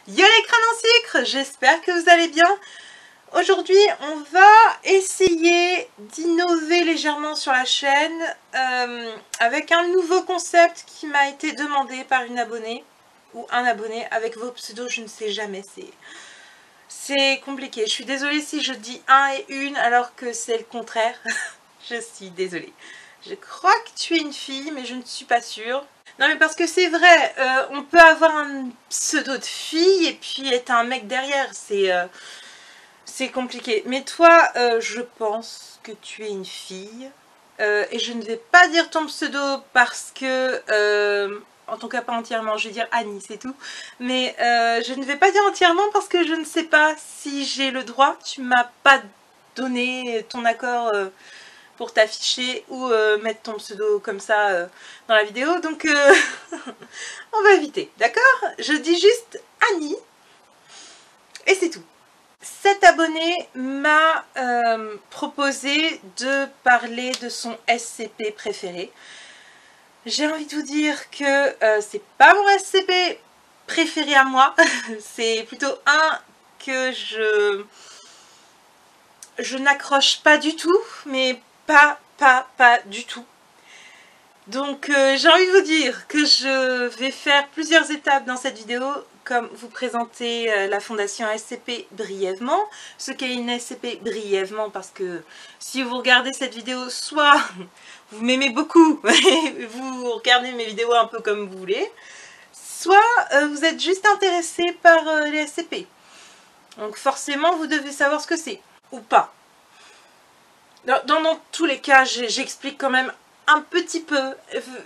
Yo les crânes en sucre, j'espère que vous allez bien. Aujourd'hui, on va essayer d'innover légèrement sur la chaîne avec un nouveau concept qui m'a été demandé par une abonnée ou un abonné avec vos pseudos, je ne sais jamais, c'est compliqué. Je suis désolée si je dis un et une alors que c'est le contraire. Je suis désolée. Je crois que tu es une fille, mais je ne suis pas sûre. Non mais parce que c'est vrai, on peut avoir un pseudo de fille et puis être un mec derrière, c'est compliqué. Mais toi, je pense que tu es une fille. Et je ne vais pas dire ton pseudo parce que, en tout cas pas entièrement, je vais dire Annie, c'est tout. Mais je ne vais pas dire entièrement parce que je ne sais pas si j'ai le droit. Tu m'as pas donné ton accord pour t'afficher ou mettre ton pseudo comme ça dans la vidéo. Donc on va éviter, d'accord? Je dis juste Annie et c'est tout. Cet abonné m'a proposé de parler de son SCP préféré. J'ai envie de vous dire que c'est pas mon SCP préféré à moi, c'est plutôt un que je n'accroche pas du tout, mais pas du tout. Donc j'ai envie de vous dire que je vais faire plusieurs étapes dans cette vidéo, comme vous présenter la fondation SCP brièvement, ce qu'est une SCP brièvement, parce que si vous regardez cette vidéo, soit vous m'aimez beaucoup, vous regardez mes vidéos un peu comme vous voulez, soit vous êtes juste intéressé par les SCP. Donc forcément vous devez savoir ce que c'est, ou pas. Dans tous les cas, j'explique quand même un petit peu.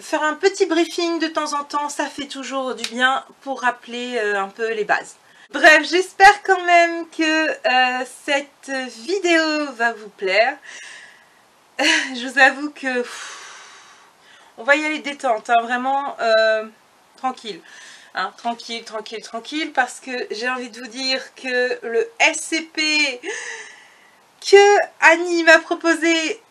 Faire un petit briefing de temps en temps, ça fait toujours du bien pour rappeler un peu les bases. Bref, j'espère quand même que cette vidéo va vous plaire. Je vous avoue que on va y aller détente, hein, vraiment tranquille. Hein, tranquille, parce que j'ai envie de vous dire que le SCP que Annie m'a proposé,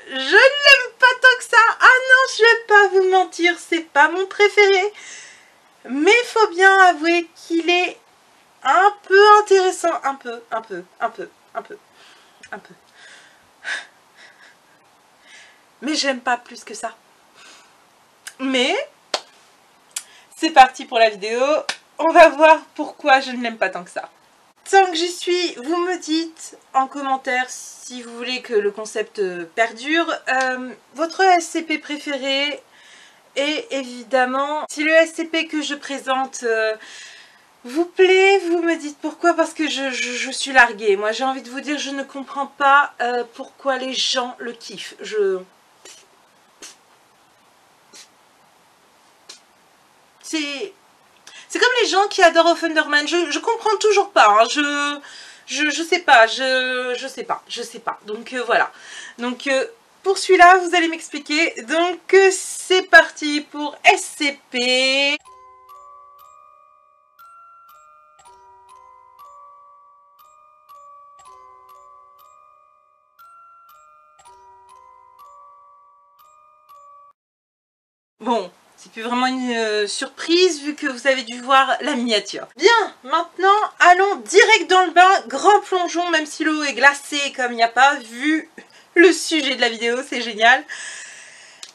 je ne l'aime pas tant que ça. Ah non, je vais pas vous mentir, c'est pas mon préféré. Mais il faut bien avouer qu'il est un peu intéressant. Un peu. Mais j'aime pas plus que ça. Mais c'est parti pour la vidéo. On va voir pourquoi je ne l'aime pas tant que ça. Tant que j'y suis, vous me dites en commentaire si vous voulez que le concept perdure, votre SCP préféré, et évidemment, si le SCP que je présente vous plaît, vous me dites pourquoi, parce que je suis larguée. Moi j'ai envie de vous dire, je ne comprends pas pourquoi les gens le kiffent. C'est comme les gens qui adorent Thunderman, je comprends toujours pas, hein. Je sais pas, je sais pas. Donc voilà. Donc pour celui-là, vous allez m'expliquer. Donc c'est parti pour SCP. Bon, c'est plus vraiment une surprise vu que vous avez dû voir la miniature. Bien, maintenant allons direct dans le bain, grand plongeon, même si l'eau est glacée comme il n'y a pas, vu le sujet de la vidéo, c'est génial.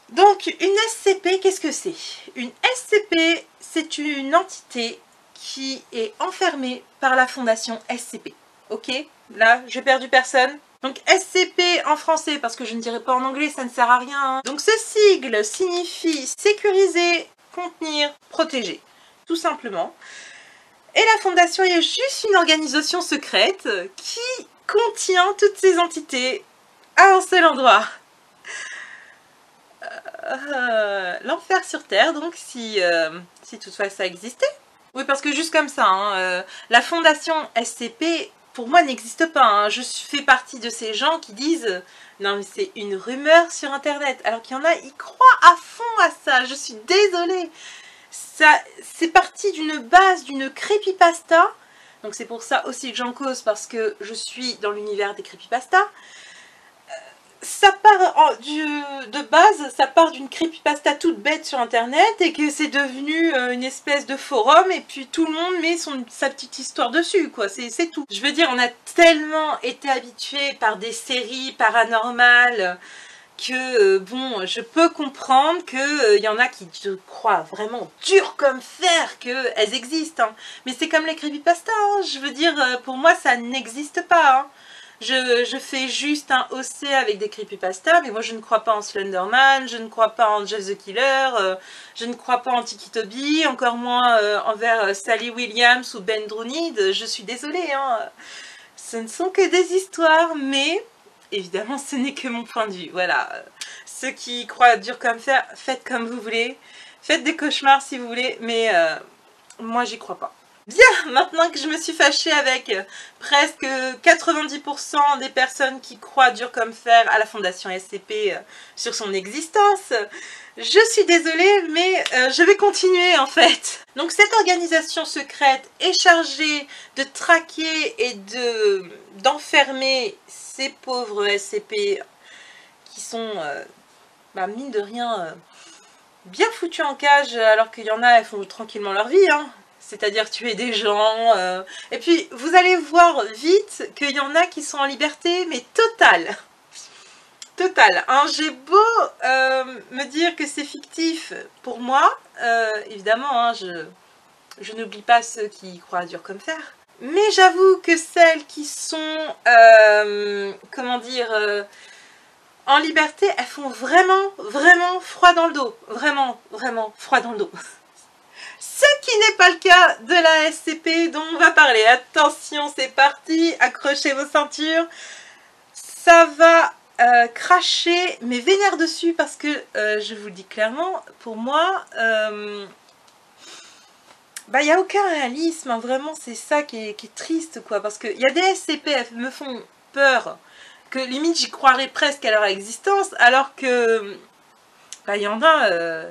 Donc une SCP, qu'est-ce que c'est? Une SCP, c'est une entité qui est enfermée par la fondation SCP. Ok, là j'ai perdu personne. Donc SCP en français, parce que je ne dirais pas en anglais, ça ne sert à rien. Hein. Donc ce sigle signifie sécuriser, contenir, protéger. Tout simplement. Et la fondation est juste une organisation secrète qui contient toutes ces entités à un seul endroit. L'enfer sur Terre, donc si toutefois ça existait. Oui, parce que juste comme ça, hein, la fondation SCP, pour moi, n'existe pas. Hein. Je fais partie de ces gens qui disent « Non, mais c'est une rumeur sur Internet ». Alors qu'il y en a, ils croient à fond à ça. Je suis désolée. C'est parti d'une base, d'une creepypasta. Donc c'est pour ça aussi que j'en cause, parce que je suis dans l'univers des creepypastas. ça part de base, ça part d'une creepypasta toute bête sur internet et que c'est devenu une espèce de forum et puis tout le monde met sa petite histoire dessus, quoi, c'est tout. Je veux dire, on a tellement été habitués par des séries paranormales que, bon, je peux comprendre qu'il y en a qui te croient vraiment dur comme fer qu'elles existent, hein. Mais c'est comme les creepypasta, hein. Je veux dire, pour moi, ça n'existe pas, hein. Je fais juste un OC avec des creepypasta, mais moi je ne crois pas en Slenderman, je ne crois pas en Jeff the Killer, je ne crois pas en Tiki Toby, encore moins envers Sally Williams ou Ben Droonid. Je suis désolée, hein. Ce ne sont que des histoires, mais évidemment ce n'est que mon point de vue. Voilà, ceux qui croient dur comme fer, faites comme vous voulez, faites des cauchemars si vous voulez, mais moi j'y crois pas. Bien, maintenant que je me suis fâchée avec presque 90% des personnes qui croient dur comme fer à la Fondation SCP sur son existence, je suis désolée, mais je vais continuer en fait. Donc cette organisation secrète est chargée de traquer et d'enfermer ces pauvres SCP qui sont, mine de rien, bien foutus en cage, alors qu'il y en a, elles font tranquillement leur vie, hein. C'est-à-dire tuer des gens. Et puis, vous allez voir vite qu'il y en a qui sont en liberté, mais totale. Totale. Hein. J'ai beau me dire que c'est fictif pour moi. Évidemment, hein, je n'oublie pas ceux qui croient dur comme fer. Mais j'avoue que celles qui sont, comment dire, en liberté, elles font vraiment, vraiment froid dans le dos. Vraiment, vraiment froid dans le dos. Ce qui n'est pas le cas de la SCP dont on va parler. Attention, c'est parti, accrochez vos ceintures. Ça va cracher mes vénères dessus parce que, je vous le dis clairement, pour moi, il n'y a aucun réalisme. Hein, vraiment, c'est ça qui est triste, quoi. Parce qu'il y a des SCP, elles me font peur, que limite j'y croirais presque à leur existence, alors que, il y en a,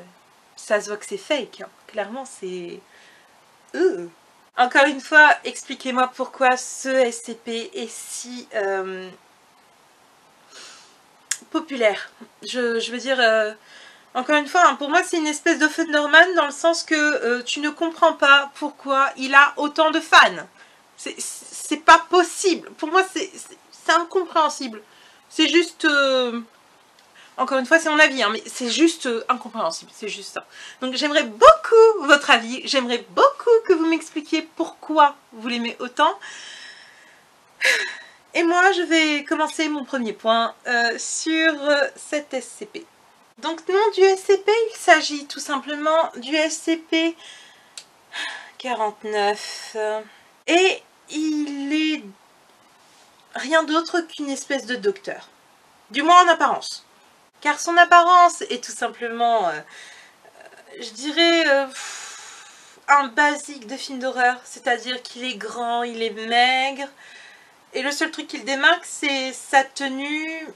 ça se voit que c'est fake, hein. Clairement, c'est... Encore une fois, expliquez-moi pourquoi ce SCP est si populaire. Je veux dire, encore une fois, hein, pour moi, c'est une espèce de Thunderman dans le sens que tu ne comprends pas pourquoi il a autant de fans. C'est pas possible. Pour moi, c'est incompréhensible. C'est juste... Encore une fois, c'est mon avis, hein, mais c'est juste incompréhensible, c'est juste ça. Donc j'aimerais beaucoup votre avis, j'aimerais beaucoup que vous m'expliquiez pourquoi vous l'aimez autant. Et moi, je vais commencer mon premier point sur cet SCP. Donc nom du SCP, il s'agit tout simplement du SCP 49. Et il est rien d'autre qu'une espèce de docteur. Du moins en apparence. Car son apparence est tout simplement, je dirais, un basique de film d'horreur. C'est-à-dire qu'il est grand, il est maigre. Et le seul truc qui le démarque, c'est sa tenue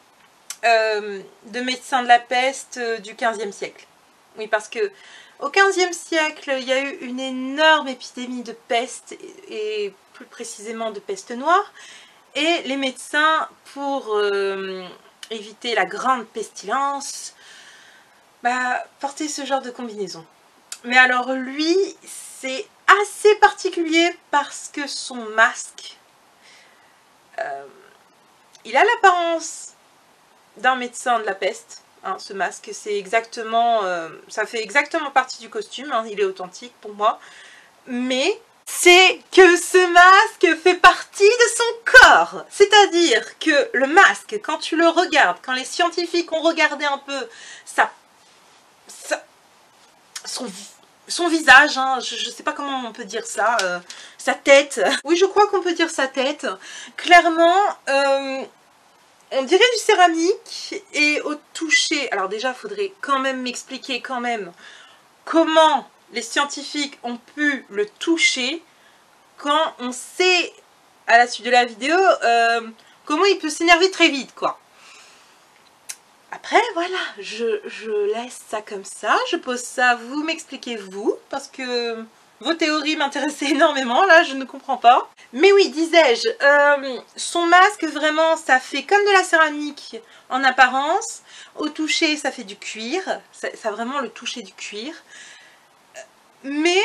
de médecin de la peste du XVe siècle. Oui, parce que au XVe siècle, il y a eu une énorme épidémie de peste, et plus précisément de peste noire. Et les médecins, pour... éviter la grande pestilence, porter ce genre de combinaison. Mais alors lui, c'est assez particulier parce que son masque, il a l'apparence d'un médecin de la peste. Hein, ce masque, c'est exactement, ça fait exactement partie du costume, hein, il est authentique pour moi. Mais c'est que ce masque fait partie de son corps. C'est-à-dire que le masque, quand tu le regardes, quand les scientifiques ont regardé un peu son visage, hein, je ne sais pas comment on peut dire ça, sa tête. Oui, je crois qu'on peut dire sa tête. Clairement, on dirait du céramique, et au toucher... Alors déjà, il faudrait quand même m'expliquer quand même comment les scientifiques ont pu le toucher quand on sait, à la suite de la vidéo, comment il peut s'énerver très vite, quoi. Après, voilà, je laisse ça comme ça, je pose ça, vous m'expliquez vous, parce que Vos théories m'intéressaient énormément, là, je ne comprends pas. Mais oui, disais-je, son masque, vraiment, ça fait comme de la céramique en apparence. Au toucher, ça fait du cuir. Ça a vraiment le toucher du cuir. Mais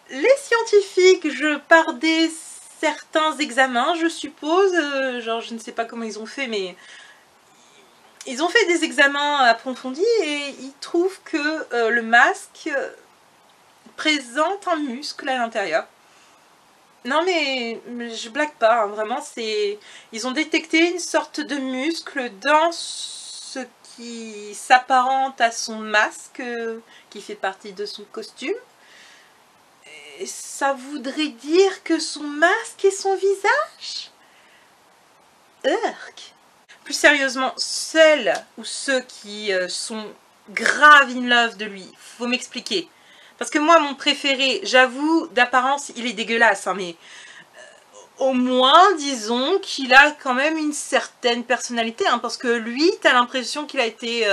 les scientifiques, par certains examens, je suppose, genre je ne sais pas comment ils ont fait, mais ils ont fait des examens approfondis et ils trouvent que le masque présente un muscle à l'intérieur. Non mais je blague pas, hein, vraiment, ils ont détecté une sorte de muscle dans ce qui s'apparente à son masque, qui fait partie de son costume. Et ça voudrait dire que son masque est son visage? Urk. Plus sérieusement, celles ou ceux qui sont grave in love de lui, faut m'expliquer. Parce que moi, mon préféré, j'avoue, d'apparence, il est dégueulasse, hein, mais au moins, disons qu'il a quand même une certaine personnalité, hein, parce que lui, t'as l'impression qu'il a été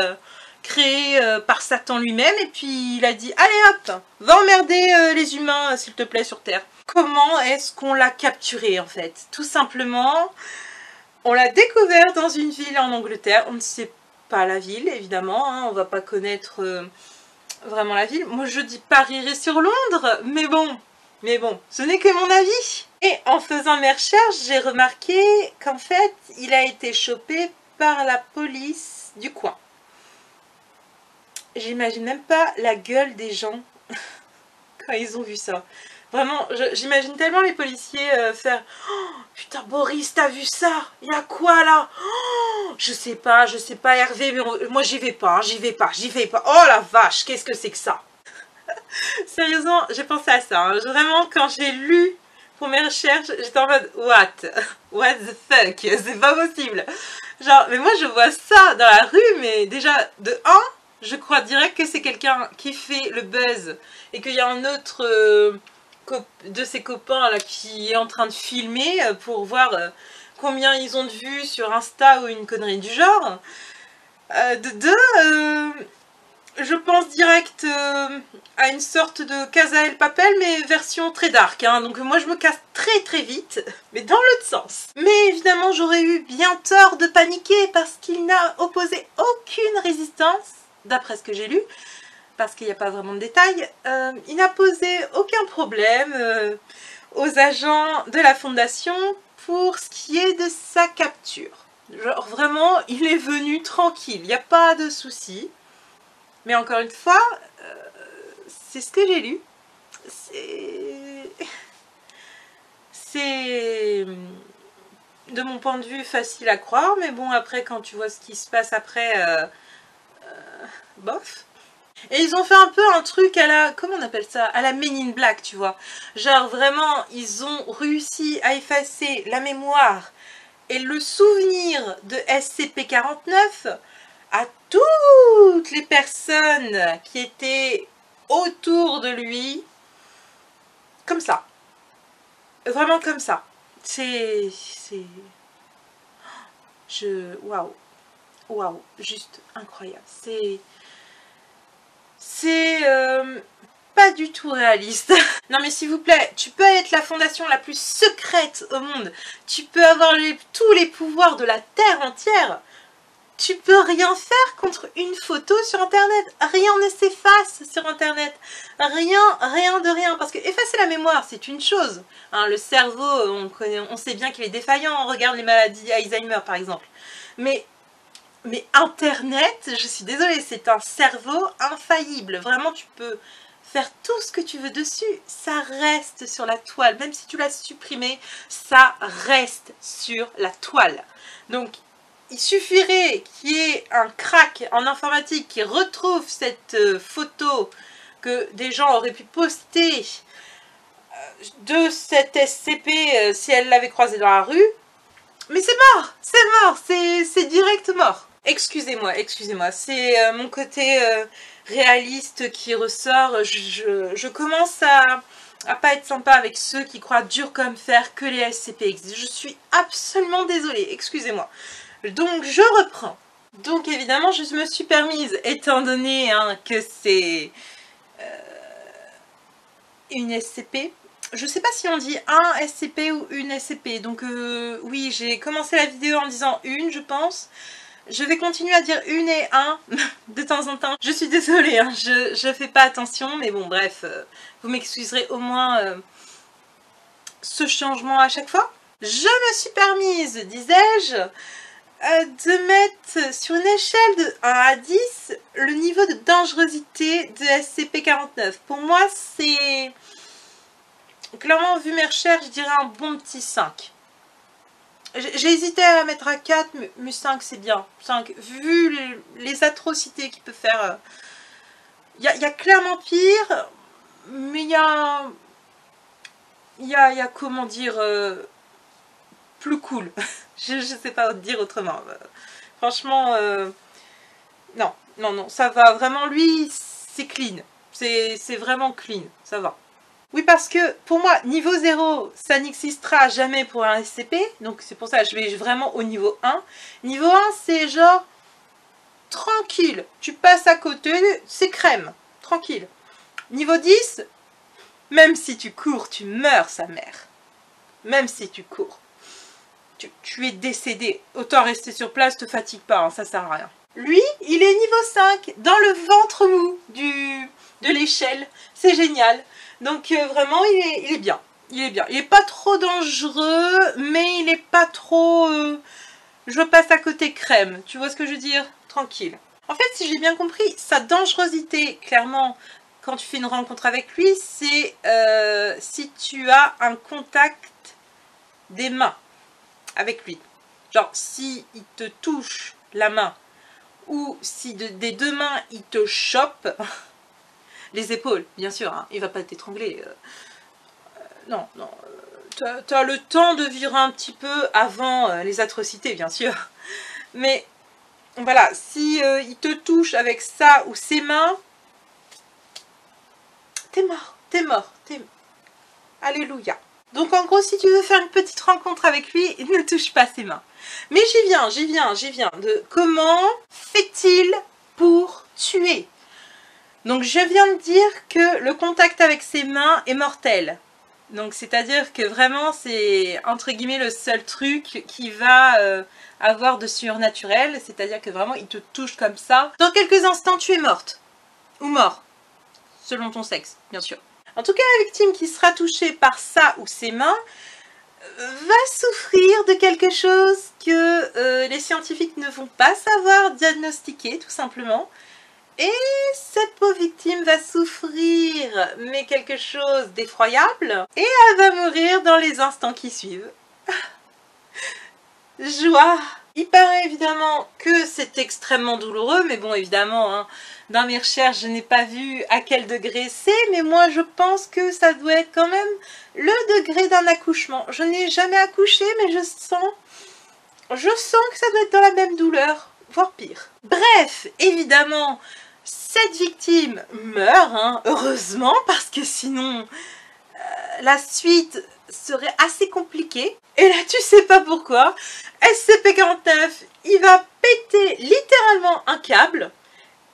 créé par Satan lui-même, et puis il a dit « Allez hop, va emmerder les humains, s'il te plaît, sur Terre ». Comment est-ce qu'on l'a capturé, en fait? Tout simplement, on l'a découvert dans une ville en Angleterre, on ne sait pas la ville, évidemment, hein, on va pas connaître vraiment la ville. Moi, je dis Paris sur Londres, mais bon, ce n'est que mon avis. Et en faisant mes recherches, j'ai remarqué qu'en fait, il a été chopé par la police du coin. J'imagine même pas la gueule des gens quand ils ont vu ça. Vraiment, j'imagine tellement les policiers faire « Oh, putain Boris, t'as vu ça? Il y a quoi là? Oh, je sais pas Hervé, mais moi j'y vais pas, hein, j'y vais pas. Oh la vache, qu'est-ce que c'est que ça ?» Sérieusement, j'ai pensé à ça. Hein. Vraiment, quand j'ai lu pour mes recherches, j'étais en mode what the fuck? C'est pas possible. Genre, mais moi je vois ça dans la rue, mais déjà, de 1, je crois direct que c'est quelqu'un qui fait le buzz et qu'il y a un autre de ses copains là qui est en train de filmer pour voir combien ils ont de vues sur Insta ou une connerie du genre. De 2, je pense direct à une sorte de Casa El Papel, mais version très dark. Hein. Donc moi je me casse très vite, mais dans l'autre sens. Mais évidemment j'aurais eu bien tort de paniquer parce qu'il n'a opposé aucune résistance, d'après ce que j'ai lu, parce qu'il n'y a pas vraiment de détails. Il n'a posé aucun problème aux agents de la fondation pour ce qui est de sa capture. Genre vraiment, il est venu tranquille, il n'y a pas de souci. Mais encore une fois, c'est ce que j'ai lu. C'est de mon point de vue facile à croire, mais bon, après quand tu vois ce qui se passe après, bof. Et ils ont fait un peu un truc à la, comment on appelle ça? À la Men in Black, tu vois. Genre vraiment, ils ont réussi à effacer la mémoire et le souvenir de SCP-49 à toutes les personnes qui étaient autour de lui, comme ça. Vraiment comme ça. Waouh, juste incroyable. C'est pas du tout réaliste. Non mais s'il vous plaît, tu peux être la fondation la plus secrète au monde. Tu peux avoir tous les pouvoirs de la Terre entière. Tu peux rien faire contre une photo sur internet. Rien ne s'efface sur internet. Rien de rien. Parce que effacer la mémoire, c'est une chose. Hein, le cerveau, on sait bien qu'il est défaillant. On regarde les maladies Alzheimer par exemple. Mais internet, je suis désolée, c'est un cerveau infaillible. Vraiment, tu peux faire tout ce que tu veux dessus. Ça reste sur la toile. Même si tu l'as supprimé, ça reste sur la toile. Donc, il suffirait qu'il y ait un crack en informatique qui retrouve cette photo que des gens auraient pu poster de cette SCP si elle l'avait croisée dans la rue. Mais c'est mort, c'est direct mort. Excusez-moi, c'est mon côté réaliste qui ressort. Je commence à pas être sympa avec ceux qui croient dur comme fer que les SCP existent. Je suis absolument désolée, excusez-moi. Donc je reprends. Donc évidemment je me suis permise, étant donné hein, que c'est et une SCP. Je sais pas si on dit un SCP ou une SCP, donc oui, j'ai commencé la vidéo en disant une, je pense. Je vais continuer à dire une et un de temps en temps. Je suis désolée, hein, je fais pas attention, mais bon, bref, vous m'excuserez au moins ce changement à chaque fois. Je me suis permise, disais-je, de mettre sur une échelle de 1 à 10 le niveau de dangerosité de SCP-49. Pour moi, c'est... Clairement, vu mes recherches, je dirais un bon petit 5. J'ai hésité à la mettre à 4, mais 5 c'est bien. 5, vu les atrocités qu'il peut faire. Il y a clairement pire, mais il y a comment dire, plus cool. je sais pas dire autrement. Franchement, non, ça va. Vraiment, lui, c'est clean. C'est vraiment clean, ça va. Oui, parce que pour moi, niveau 0, ça n'existera jamais pour un SCP. Donc c'est pour ça que je vais vraiment au niveau 1. Niveau 1, c'est genre tranquille. Tu passes à côté, c'est crème. Tranquille. Niveau 10, même si tu cours, tu meurs, sa mère. Même si tu cours. Tu es décédé. Autant rester sur place, te fatigue pas, hein, ça sert à rien. Lui, il est niveau 5, dans le ventre mou de l'échelle. C'est génial. Donc vraiment, il est bien. Il est bien. Il n'est pas trop dangereux, mais il n'est pas trop... je passe à côté crème. Tu vois ce que je veux dire? Tranquille. En fait, si j'ai bien compris, sa dangerosité, clairement, quand tu fais une rencontre avec lui, c'est si tu as un contact des mains avec lui. Genre, si il te touche la main, ou si des deux mains, il te chope... Les épaules, bien sûr, hein, il va pas t'étrangler. Non, tu as le temps de vivre un petit peu avant les atrocités, bien sûr. Mais voilà, si il te touche avec ça ou ses mains, t'es mort. Alléluia. Donc en gros, si tu veux faire une petite rencontre avec lui, ne touche pas ses mains. Mais j'y viens. De comment fait-il pour tuer? Donc je viens de dire que le contact avec ses mains est mortel. Donc c'est-à-dire que vraiment c'est entre guillemets le seul truc qui va avoir de surnaturel. C'est-à-dire que vraiment il te touche comme ça. Dans quelques instants tu es morte. Ou mort. Selon ton sexe, bien sûr. En tout cas la victime qui sera touchée par ça ou ses mains va souffrir de quelque chose que les scientifiques ne vont pas savoir diagnostiquer tout simplement. Et cette pauvre victime va souffrir, mais quelque chose d'effroyable, et elle va mourir dans les instants qui suivent. Joie! Il paraît évidemment que c'est extrêmement douloureux, mais bon, évidemment, hein, dans mes recherches, je n'ai pas vu à quel degré c'est, mais moi, je pense que ça doit être quand même le degré d'un accouchement. Je n'ai jamais accouché, mais je sens que ça doit être dans la même douleur, voire pire. Bref, évidemment... Cette victime meurt, hein, heureusement, parce que sinon la suite serait assez compliquée. Et là, tu sais pas pourquoi, SCP-49, il va péter littéralement un câble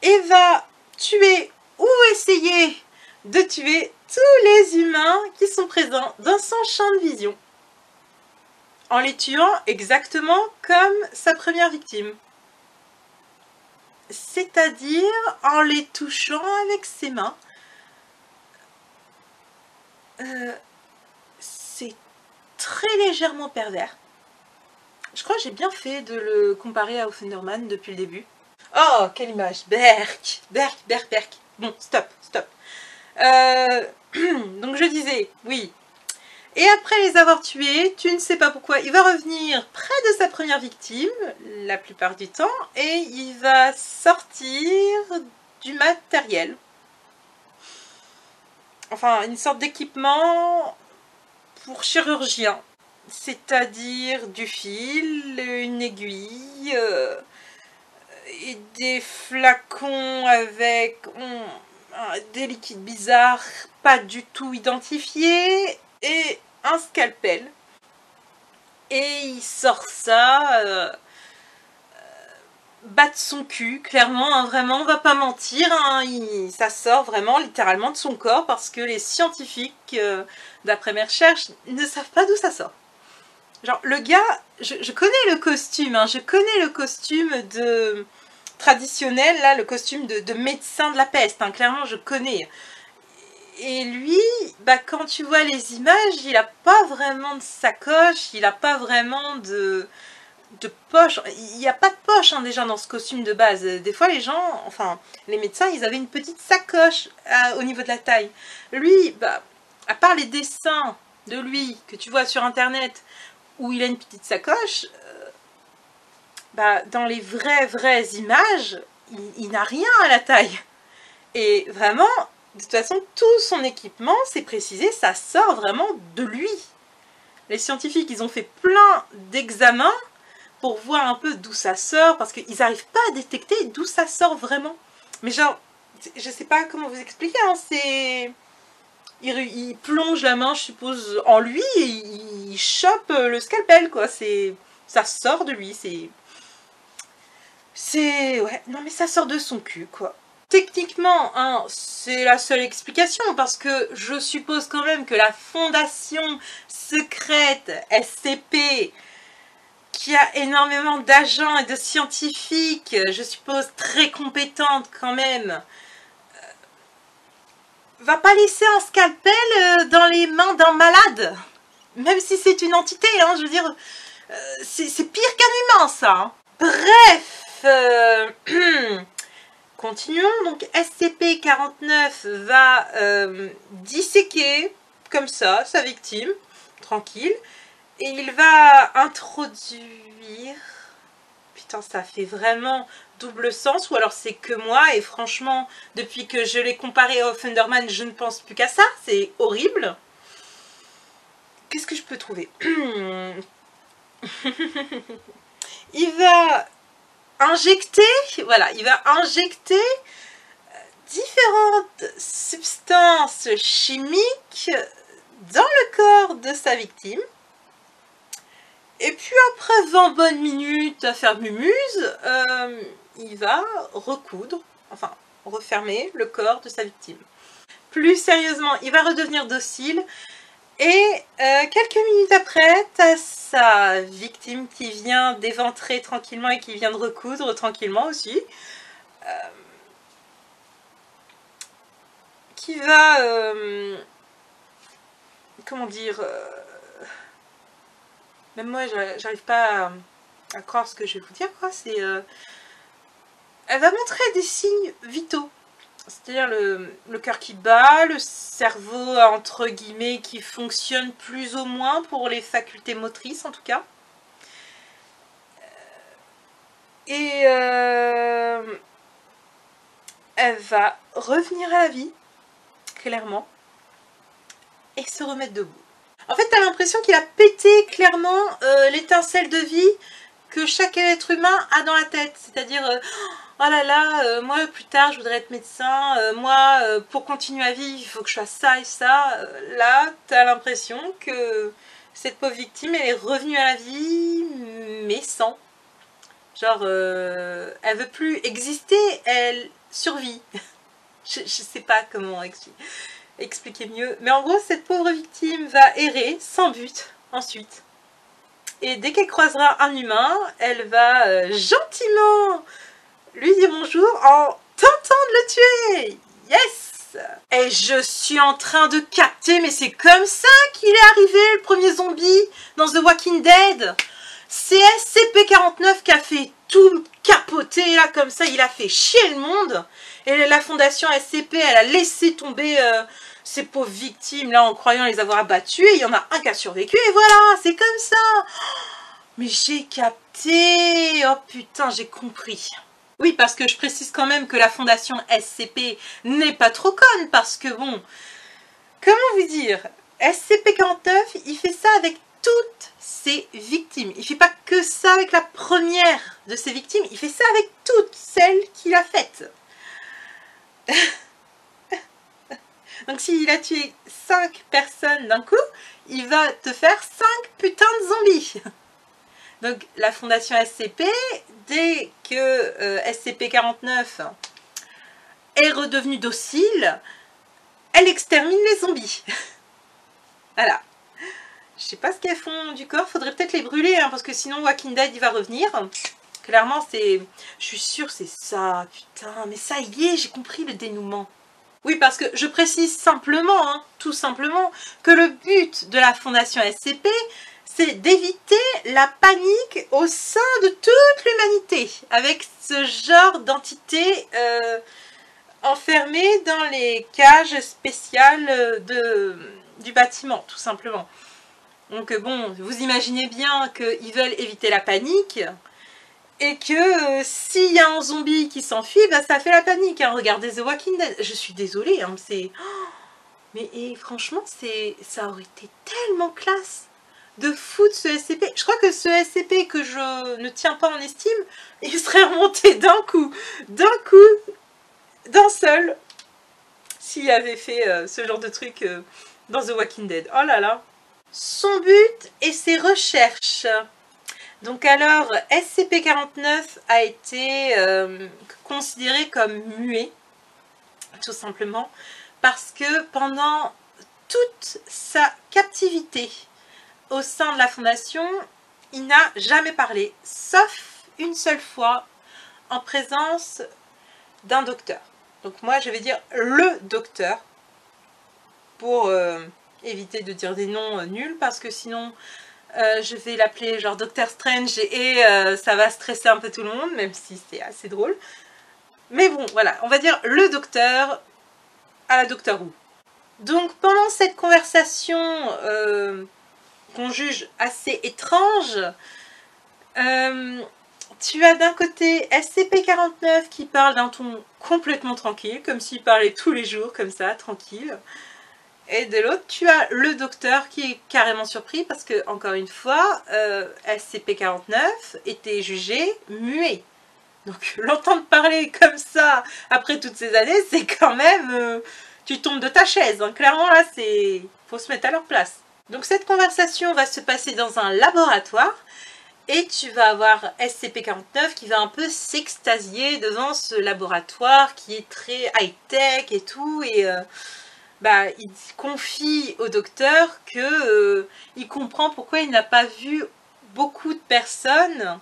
et va tuer ou essayer de tuer tous les humains qui sont présents dans son champ de vision. En les tuant exactement comme sa première victime. C'est-à-dire en les touchant avec ses mains. C'est très légèrement pervers. Je crois que j'ai bien fait de le comparer à Offenderman depuis le début. Oh, quelle image! Berk. Bon, stop. Donc je disais, oui. Et après les avoir tués, tu ne sais pas pourquoi, il va revenir près de sa première victime, la plupart du temps, et il va sortir du matériel. Enfin, une sorte d'équipement pour chirurgien. C'est-à-dire du fil, une aiguille, et des flacons avec des liquides bizarres, pas du tout identifiés, et un scalpel. Et il sort ça battre son cul, clairement, hein, vraiment, on va pas mentir, hein, ça sort vraiment littéralement de son corps parce que les scientifiques, d'après mes recherches, ne savent pas d'où ça sort. Genre, le gars, je connais le costume, hein, je connais le costume de traditionnel, là, le costume de médecin de la peste, hein, clairement, je connais. Et lui, bah, quand tu vois les images, il a pas vraiment de sacoche, il a pas vraiment de poche. Il n'y a pas de poche, hein, déjà dans ce costume de base. Des fois, les gens, enfin, les médecins, ils avaient une petite sacoche au niveau de la taille. Lui, bah, à part les dessins de lui que tu vois sur internet où il a une petite sacoche, bah, dans les vraies images, il n'a rien à la taille. Et vraiment, de toute façon, tout son équipement, c'est précisé, ça sort vraiment de lui. Les scientifiques, ils ont fait plein d'examens pour voir un peu d'où ça sort, parce qu'ils n'arrivent pas à détecter d'où ça sort vraiment. Mais genre, je sais pas comment vous expliquer, hein, c'est... Il plonge la main, je suppose, en lui, et il chope le scalpel, quoi. Ça sort de lui, ouais, non mais ça sort de son cul, quoi. Techniquement, hein, c'est la seule explication, parce que je suppose quand même que la fondation secrète SCP, qui a énormément d'agents et de scientifiques, je suppose très compétente quand même, va pas laisser un scalpel dans les mains d'un malade. Même si c'est une entité, hein, je veux dire, c'est pire qu'un humain, ça. Hein. Bref, continuons. Donc SCP-49 va disséquer, comme ça, sa victime, tranquille. Et il va introduire... Putain, ça fait vraiment double sens, ou alors c'est que moi, et franchement, depuis que je l'ai comparé au Thunderman, je ne pense plus qu'à ça, c'est horrible. Qu'est-ce que je peux trouver? Il va injecter, voilà, il va injecter différentes substances chimiques dans le corps de sa victime. Et puis après 20 bonnes minutes à faire mumuse, il va recoudre, enfin refermer le corps de sa victime. Plus sérieusement, il va redevenir docile. Et quelques minutes après, tu as sa victime qui vient d'éventrer tranquillement et qui vient de recoudre tranquillement aussi. Qui va... comment dire... même moi, j'arrive pas à croire ce que je vais vous dire, quoi. C'est... elle va montrer des signes vitaux. C'est-à-dire le cœur qui bat, le cerveau, entre guillemets, qui fonctionne plus ou moins pour les facultés motrices, en tout cas. Et elle va revenir à la vie, clairement, et se remettre debout. En fait, t'as l'impression qu'il a pété clairement l'étincelle de vie que chaque être humain a dans la tête. C'est-à-dire... oh là là, moi plus tard je voudrais être médecin, moi pour continuer à vivre il faut que je fasse ça et ça. Là, tu as l'impression que cette pauvre victime elle est revenue à la vie, mais sans. Genre, elle veut plus exister, elle survit. je sais pas comment expliquer mieux. Mais en gros, cette pauvre victime va errer sans but ensuite. Et dès qu'elle croisera un humain, elle va gentiment lui dire bonjour en tentant de le tuer. Yes! Et je suis en train de capter, mais c'est comme ça qu'il est arrivé, le premier zombie dans The Walking Dead. C'est SCP-49 qui a fait tout capoter, là, comme ça, il a fait chier le monde. Et la fondation SCP, elle a laissé tomber ces pauvres victimes, là, en croyant les avoir abattues. Il y en a un qui a survécu, et voilà, c'est comme ça. Mais j'ai capté. Oh putain, j'ai compris. Oui, parce que je précise quand même que la fondation SCP n'est pas trop conne, parce que bon, comment vous dire, SCP-49, il fait ça avec toutes ses victimes. Il fait pas que ça avec la première de ses victimes, il fait ça avec toutes celles qu'il a faites. Donc s'il a tué 5 personnes d'un coup, il va te faire 5 putains de zombies. Donc la fondation SCP, dès que SCP-49 est redevenue docile, elle extermine les zombies. Voilà. Je sais pas ce qu'elles font du corps, faudrait peut-être les brûler, hein, parce que sinon Walking Dead il va revenir. Clairement c'est... Je suis sûre c'est ça, putain, mais ça y est, j'ai compris le dénouement. Oui, parce que je précise simplement, hein, tout simplement, que le but de la fondation SCP, c'est d'éviter la panique au sein de toute l'humanité, avec ce genre d'entité enfermée dans les cages spéciales du bâtiment, tout simplement. Donc bon, vous imaginez bien qu'ils veulent éviter la panique, et que s'il y a un zombie qui s'enfuit, bah, ça fait la panique. Hein. Regardez The Walking Dead. Je suis désolée, hein, c'est... Oh, mais et, franchement, ça aurait été tellement classe de foutre ce SCP. Je crois que ce SCP que je ne tiens pas en estime, il serait remonté d'un coup, d'un seul, s'il avait fait ce genre de truc dans The Walking Dead. Oh là là. Son but et ses recherches. Donc alors, SCP-49 a été considéré comme muet, tout simplement, parce que pendant toute sa captivité au sein de la Fondation, il n'a jamais parlé, sauf une seule fois, en présence d'un docteur. Donc moi, je vais dire le docteur, pour éviter de dire des noms nuls, parce que sinon... je vais l'appeler genre Doctor Strange et ça va stresser un peu tout le monde, même si c'est assez drôle. Mais bon, voilà, on va dire le docteur à la Doctor Who. Donc pendant cette conversation qu'on juge assez étrange, tu as d'un côté SCP-49 qui parle d'un ton complètement tranquille, comme s'il parlait tous les jours, comme ça, tranquille. Et de l'autre, tu as le docteur qui est carrément surpris parce que, encore une fois, SCP-49 était jugé muet. Donc, l'entendre parler comme ça, après toutes ces années, c'est quand même... tu tombes de ta chaise. Hein. Clairement, là, c'est... faut se mettre à leur place. Donc, cette conversation va se passer dans un laboratoire. Et tu vas avoir SCP-49 qui va un peu s'extasier devant ce laboratoire qui est très high-tech et tout. Et... bah, il confie au docteur que il comprend pourquoi il n'a pas vu beaucoup de personnes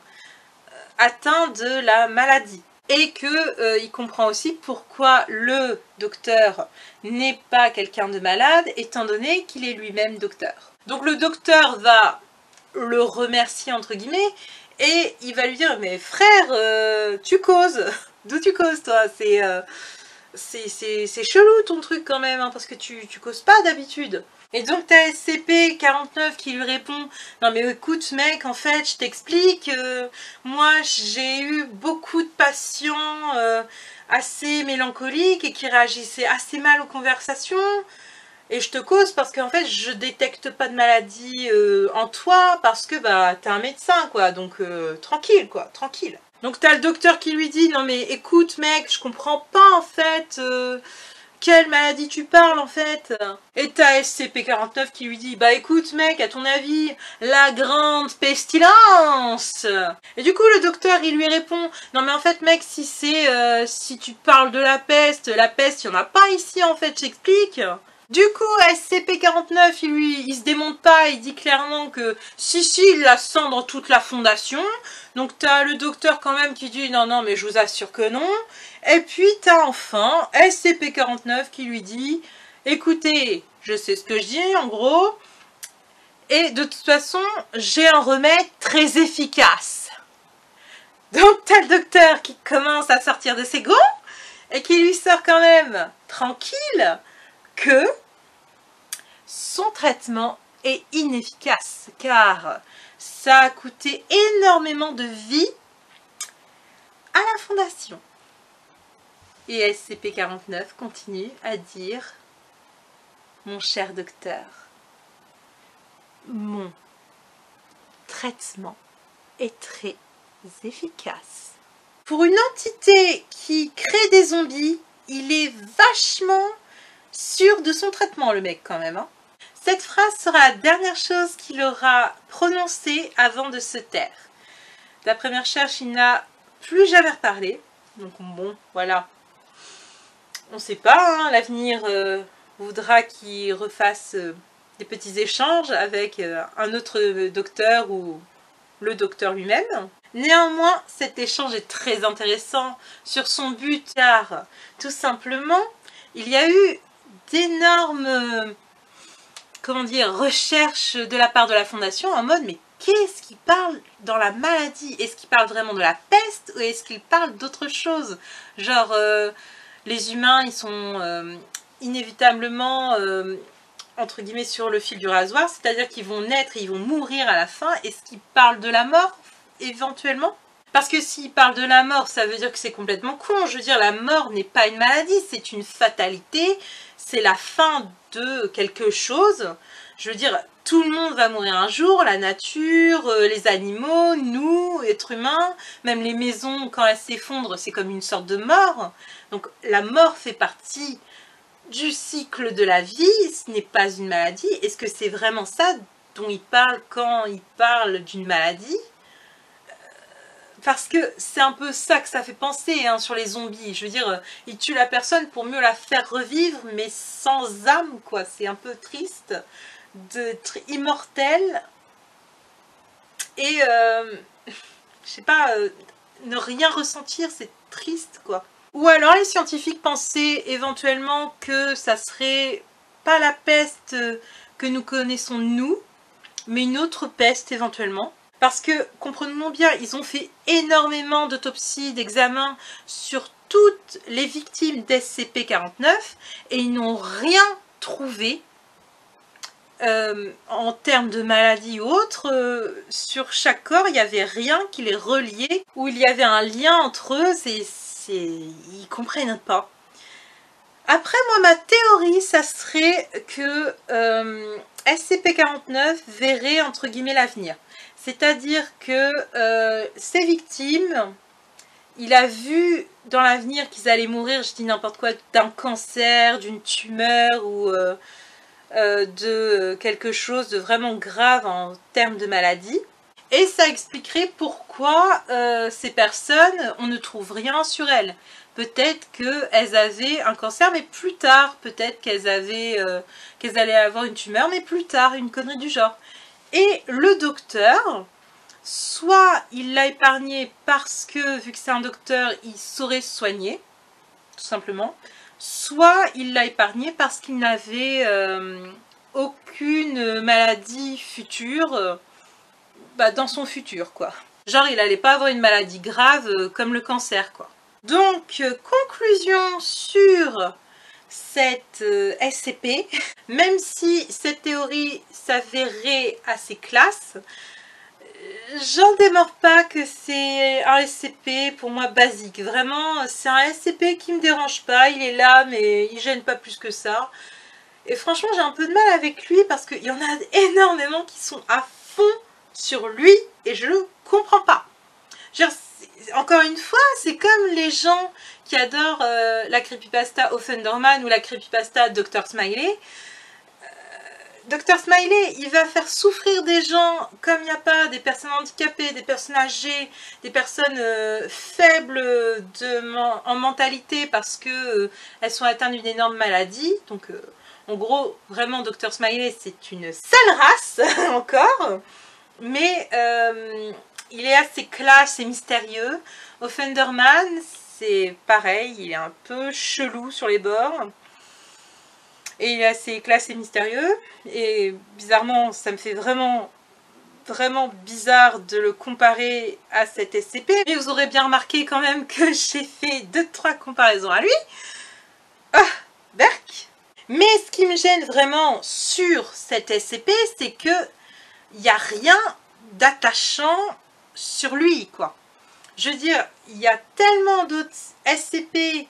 atteintes de la maladie. Et que il comprend aussi pourquoi le docteur n'est pas quelqu'un de malade, étant donné qu'il est lui-même docteur. Donc le docteur va le remercier, entre guillemets, et il va lui dire « Mais frère, tu causes. D'où tu causes, toi? C'est chelou ton truc quand même, hein, parce que tu causes pas d'habitude. » Et donc t'as SCP-49 qui lui répond « Non mais écoute mec, en fait je t'explique, moi j'ai eu beaucoup de patients assez mélancoliques et qui réagissaient assez mal aux conversations. Et je te cause parce qu'en fait je détecte pas de maladie en toi parce que bah t'es un médecin quoi, donc tranquille quoi, tranquille. » Donc t'as le docteur qui lui dit « Non mais écoute mec, je comprends pas en fait, quelle maladie tu parles en fait ?» Et t'as SCP-49 qui lui dit « Bah écoute mec, à ton avis, la grande pestilence ?» Et du coup le docteur il lui répond « Non mais en fait mec, si tu parles de la peste, il y en a pas ici en fait, j'explique. » Du coup, SCP-49, il se démonte pas, il dit clairement que si, il la sent dans toute la fondation. Donc t'as le docteur quand même qui dit non, non, mais je vous assure que non. Et puis t'as enfin SCP-49 qui lui dit écoutez, je sais ce que je dis en gros, et de toute façon, j'ai un remède très efficace. Donc t'as le docteur qui commence à sortir de ses gonds et qui lui sort quand même tranquille que son traitement est inefficace car ça a coûté énormément de vie à la fondation. Et SCP-49 continue à dire « Mon cher docteur, mon traitement est très efficace. » Pour une entité qui crée des zombies, il est vachement sûr de son traitement, le mec, quand même. Hein. Cette phrase sera la dernière chose qu'il aura prononcée avant de se taire. D'après mes recherches, il n'a plus jamais reparlé. Donc bon, voilà. On ne sait pas, hein, l'avenir voudra qu'il refasse des petits échanges avec un autre docteur ou le docteur lui-même. Néanmoins, cet échange est très intéressant sur son but, car tout simplement, il y a eu d'énormes recherches de la part de la Fondation en mode mais qu'est-ce qu'il parle dans la maladie? Est-ce qu'il parle vraiment de la peste ou est-ce qu'il parle d'autre chose? Genre, les humains, ils sont inévitablement, entre guillemets, sur le fil du rasoir, c'est-à-dire qu'ils vont naître et ils vont mourir à la fin. Est-ce qu'il parle de la mort, éventuellement? Parce que s'il parle de la mort, ça veut dire que c'est complètement con. Je veux dire, la mort n'est pas une maladie, c'est une fatalité, c'est la fin de quelque chose. Je veux dire, tout le monde va mourir un jour, la nature, les animaux, nous, êtres humains, même les maisons, quand elles s'effondrent, c'est comme une sorte de mort. Donc la mort fait partie du cycle de la vie, ce n'est pas une maladie. Est-ce que c'est vraiment ça dont il parle quand il parle d'une maladie? Parce que c'est un peu ça que ça fait penser hein, sur les zombies. Je veux dire, ils tuent la personne pour mieux la faire revivre, mais sans âme, quoi. C'est un peu triste d'être immortel et, je sais pas, ne rien ressentir, c'est triste, quoi. Ou alors les scientifiques pensaient éventuellement que ça serait pas la peste que nous connaissons nous, mais une autre peste éventuellement. Parce que, comprenons bien, ils ont fait énormément d'autopsies, d'examens sur toutes les victimes d'SCP-49 et ils n'ont rien trouvé en termes de maladie ou autre. Sur chaque corps, il n'y avait rien qui les reliait, où il y avait un lien entre eux, ils comprennent pas. Après, moi, ma théorie, ça serait que SCP-49 verrait, entre guillemets, l'avenir. C'est-à-dire que ces victimes, il a vu dans l'avenir qu'ils allaient mourir, je dis n'importe quoi, d'un cancer, d'une tumeur ou de quelque chose de vraiment grave en termes de maladie. Et ça expliquerait pourquoi ces personnes, on ne trouve rien sur elles. Peut-être qu'elles avaient un cancer, mais plus tard. Peut-être qu'elles allaient avoir une tumeur, mais plus tard, une connerie du genre. Et le docteur, soit il l'a épargné parce que, vu que c'est un docteur, il saurait se soigner, tout simplement. Soit il l'a épargné parce qu'il n'avait aucune maladie future dans son futur, quoi. Genre, il n'allait pas avoir une maladie grave comme le cancer, quoi. Donc, conclusion sur cette SCP, même si cette théorie s'avérait assez classe, j'en démords pas que c'est un SCP pour moi basique. Vraiment, c'est un SCP qui me dérange pas, il est là mais il gêne pas plus que ça. Et franchement, j'ai un peu de mal avec lui parce qu'il y en a énormément qui sont à fond sur lui et je le comprends pas. Genre, encore une fois, c'est comme les gens qui adorent la creepypasta Offenderman ou la creepypasta Dr. Smiley. Dr. Smiley, il va faire souffrir des gens comme il n'y a pas, des personnes handicapées, des personnes âgées, des personnes faibles en mentalité parce que elles sont atteintes d'une énorme maladie. Donc, en gros, vraiment, Dr. Smiley, c'est une sale race, encore. Mais il est assez classe et mystérieux. Offenderman, c'est pareil, il est un peu chelou sur les bords. Et il est assez classe et mystérieux. Et bizarrement, ça me fait vraiment bizarre de le comparer à cet SCP. Mais vous aurez bien remarqué quand même que j'ai fait 2-3 comparaisons à lui. Ah, berk. Mais ce qui me gêne vraiment sur cet SCP, c'est que il n'y a rien d'attachant sur lui, quoi. Je veux dire, il y a tellement d'autres SCP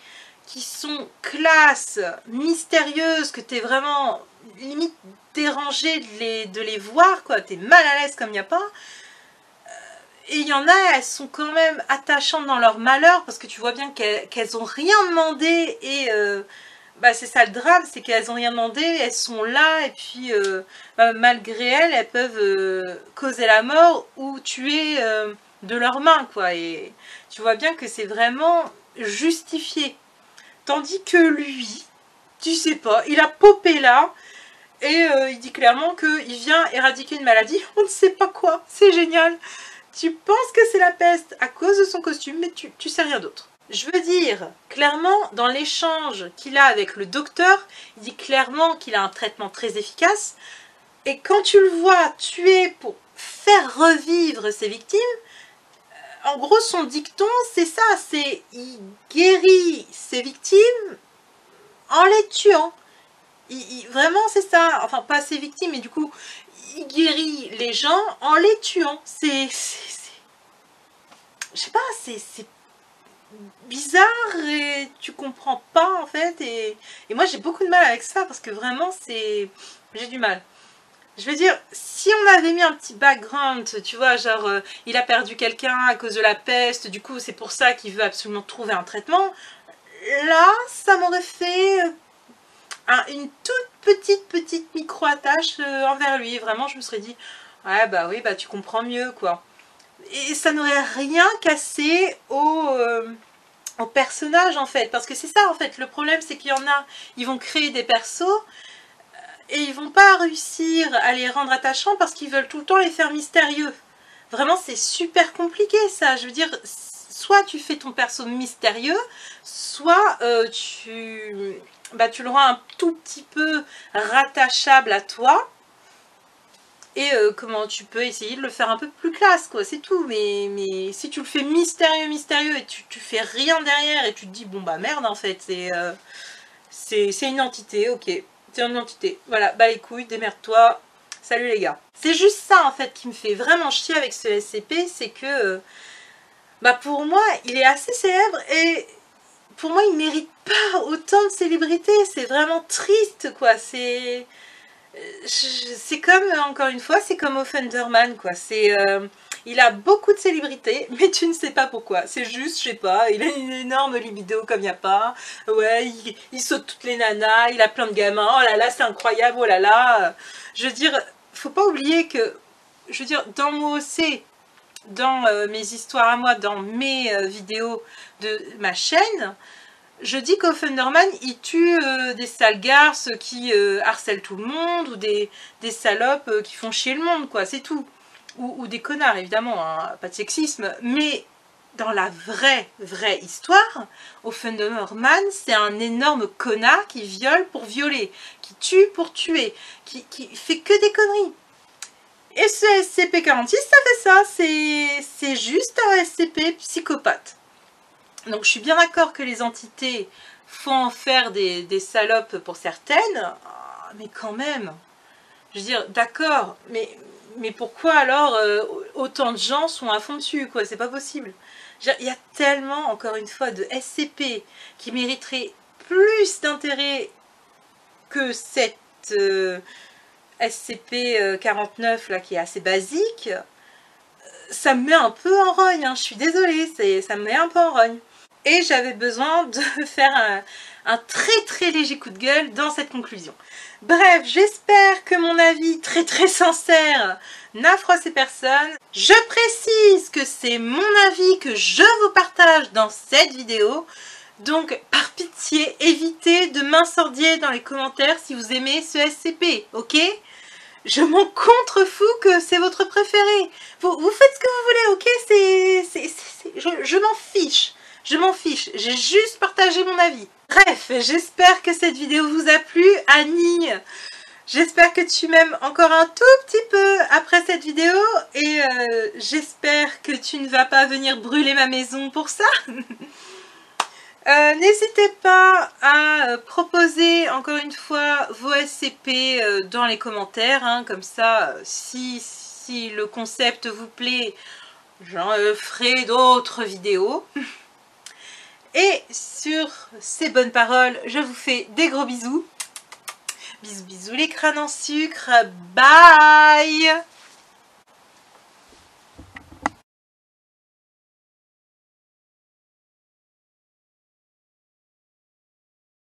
qui sont classes, mystérieuses, que t'es vraiment limite dérangé de les voir, quoi. T'es mal à l'aise comme il n'y a pas. Et il y en a, elles sont quand même attachantes dans leur malheur, parce que tu vois bien qu'elles ont rien demandé, et c'est ça le drame, c'est qu'elles n'ont rien demandé, elles sont là, et puis malgré elles, elles peuvent causer la mort ou tuer de leurs mains, quoi. Et tu vois bien que c'est vraiment justifié. Tandis que lui, tu sais pas, il a popé là, et il dit clairement qu'il vient éradiquer une maladie, on ne sait pas quoi, c'est génial. Tu penses que c'est la peste à cause de son costume, mais tu sais rien d'autre. Je veux dire, clairement, dans l'échange qu'il a avec le docteur, il dit clairement qu'il a un traitement très efficace. Et quand tu le vois tuer pour faire revivre ses victimes, en gros, son dicton, c'est ça, c'est il guérit ses victimes en les tuant. Vraiment, c'est ça. Enfin, pas ses victimes, mais du coup, il guérit les gens en les tuant. Je sais pas, c'est bizarre et tu comprends pas en fait. Et moi j'ai beaucoup de mal avec ça parce que vraiment j'ai du mal. Je veux dire, si on avait mis un petit background, tu vois, genre il a perdu quelqu'un à cause de la peste, du coup c'est pour ça qu'il veut absolument trouver un traitement, là ça m'aurait fait une toute petite micro-attache envers lui. Vraiment je me serais dit, ouais bah oui, bah tu comprends mieux quoi. Et ça n'aurait rien cassé au personnage en fait, parce que c'est ça en fait, le problème c'est qu'il y en a, ils vont créer des persos et ils vont pas réussir à les rendre attachants parce qu'ils veulent tout le temps les faire mystérieux. Vraiment c'est super compliqué ça, je veux dire, soit tu fais ton perso mystérieux, soit tu le rends un tout petit peu rattachable à toi. Et comment tu peux essayer de le faire un peu plus classe, quoi, c'est tout. Mais si tu le fais mystérieux et tu fais rien derrière et tu te dis, bon bah merde en fait, c'est une entité, ok, c'est une entité. Voilà, bah les couilles, démerde-toi, salut les gars. C'est juste ça en fait qui me fait vraiment chier avec ce SCP, c'est que, bah pour moi, il est assez célèbre et pour moi, il mérite pas autant de célébrité, c'est vraiment triste, quoi, c'est comme, encore une fois, c'est comme Offenderman, quoi. Il a beaucoup de célébrité, mais tu ne sais pas pourquoi. C'est juste, je sais pas, il a une énorme libido comme il n'y a pas. Ouais, il saute toutes les nanas, il a plein de gamins. Oh là là, c'est incroyable, oh là là. Je veux dire, faut pas oublier que, je veux dire, dans moi aussi, dans mes histoires à moi, dans mes vidéos de ma chaîne, je dis qu'Offenderman, il tue des sales garces qui harcèlent tout le monde, ou des salopes qui font chier le monde, quoi, c'est tout. Ou des connards, évidemment, hein, pas de sexisme. Mais dans la vraie histoire, Offenderman, c'est un énorme connard qui viole pour violer, qui tue pour tuer, qui fait que des conneries. Et ce SCP-46, ça fait ça, c'est juste un SCP psychopathe. Donc je suis bien d'accord que les entités font en faire des salopes pour certaines, mais quand même, je veux dire, d'accord, mais pourquoi alors autant de gens sont à fond dessus, quoi, c'est pas possible. Il y a tellement, encore une fois, de SCP qui mériteraient plus d'intérêt que cette SCP-49 là qui est assez basique. Ça me met un peu en rogne, hein, je suis désolée, ça me met un peu en rogne. Et j'avais besoin de faire un très léger coup de gueule dans cette conclusion. Bref, j'espère que mon avis très sincère n'a froissé personne. Je précise que c'est mon avis que je vous partage dans cette vidéo. Donc, par pitié, évitez de m'incendier dans les commentaires si vous aimez ce SCP, ok ? Je m'en contrefous que c'est votre préféré. Vous faites ce que vous voulez, ok ? Je m'en fiche. Je m'en fiche, j'ai juste partagé mon avis. Bref, j'espère que cette vidéo vous a plu. Annie, j'espère que tu m'aimes encore un tout petit peu après cette vidéo. Et j'espère que tu ne vas pas venir brûler ma maison pour ça. N'hésitez pas à proposer encore une fois vos SCP dans les commentaires. Hein, comme ça, si le concept vous plaît, j'en ferai d'autres vidéos. Et sur ces bonnes paroles, je vous fais des gros bisous. Bisous les crânes en sucre. Bye!